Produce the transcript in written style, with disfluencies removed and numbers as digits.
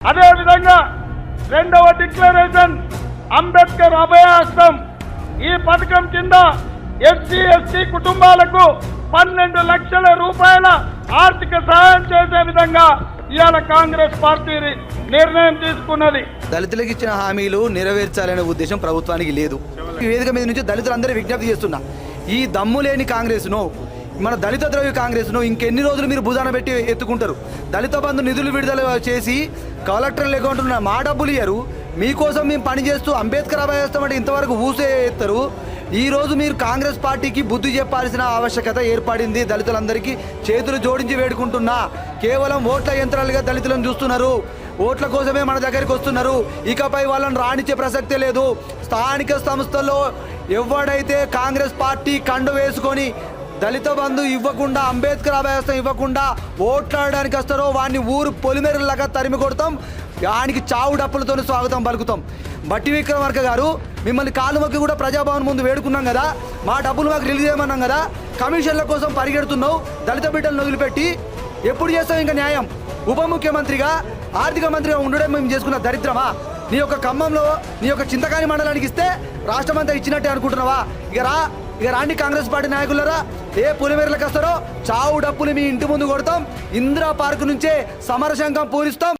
అదే విధంగా రెండవ డిక్లరేషన్ అంబేద్కర్ అభయహస్తం ఈ పథకం కింద ఎస్సీ ఎస్టీ కుటుంబాలకు 12 లక్షల రూపాయల ఆర్థిక సహాయం చేసే విధంగా ఇవాళ కాంగ్రెస్ పార్టీ నిర్ణయం తీసుకున్నది. దళితులకు ఇచ్చిన హామీలు నెరవేర్చాలనే ఉద్దేశం ప్రభుత్వానికి లేదు. ఈ వేదిక మీద నుంచి దళితులందరూ విజ్ఞప్తి చేస్తున్నా, ఈ దమ్ము లేని కాంగ్రెస్ను, మన దళిత ద్రవ్య కాంగ్రెస్ను ఇంకెన్ని రోజులు మీరు భుజాన పెట్టి ఎత్తుకుంటారు? దళిత బంధు నిధులు విడుదల చేసి కలెక్టర్లు అకౌంట్లో మా డబ్బులు ఇయ్యరు, మీకోసం మేము పనిచేస్తూ అంబేద్కర్ అభయహస్తం ఇంతవరకు ఊసే ఎత్తారు. ఈరోజు మీరు కాంగ్రెస్ పార్టీకి బుద్ధి చెప్పాల్సిన ఆవశ్యకత ఏర్పడింది. దళితులందరికీ చేతులు జోడించి వేడుకుంటున్నా. కేవలం ఓట్ల యంత్రాలుగా దళితులను చూస్తున్నారు, ఓట్ల కోసమే మన దగ్గరికి వస్తున్నారు. ఇకపై వాళ్ళని రాణించే ప్రసక్తే లేదు. స్థానిక సంస్థల్లో ఎవడైతే కాంగ్రెస్ పార్టీ కండు వేసుకొని దళిత బంధు ఇవ్వకుండా, అంబేద్కర్ అభయహస్తం ఇవ్వకుండా ఓట్లాడడానికి వస్తారో వాడిని ఊరు పొలిమేరలాగా తరిమి కొడతాం. వానికి చావు డప్పులతో స్వాగతం పలుకుతాం. బట్టి విక్రమార్క గారు, మిమ్మల్ని కాలు మొక్కి కూడా ప్రజాభవన్ ముందు వేడుకున్నాం కదా, మా డబ్బులు మాకు రిలీజ్ చేయమన్నాం కదా, కమిషన్ల కోసం పరిగెడుతున్నావు. దళిత బిడ్డలను వదిలిపెట్టి ఎప్పుడు చేస్తావు ఇంకా న్యాయం? ఉప ముఖ్యమంత్రిగా, ఆర్థిక మంత్రిగా ఉండడం మేము చేసుకున్న దరిద్రమా? నీ యొక్క ఖమ్మంలో నీ యొక్క చింతకాని మండలానికి ఇస్తే రాష్ట్రం అంతా ఇచ్చినట్టే అనుకుంటున్నావా? ఇక రాండి కాంగ్రెస్ పార్టీ నాయకులరా, ఏ పులిమేరలకు వస్తారో చావు డప్పులు మీ ఇంటి ముందు కొడతాం. ఇందిరా పార్క్ నుంచే సమరశంఖం పూరిస్తాం.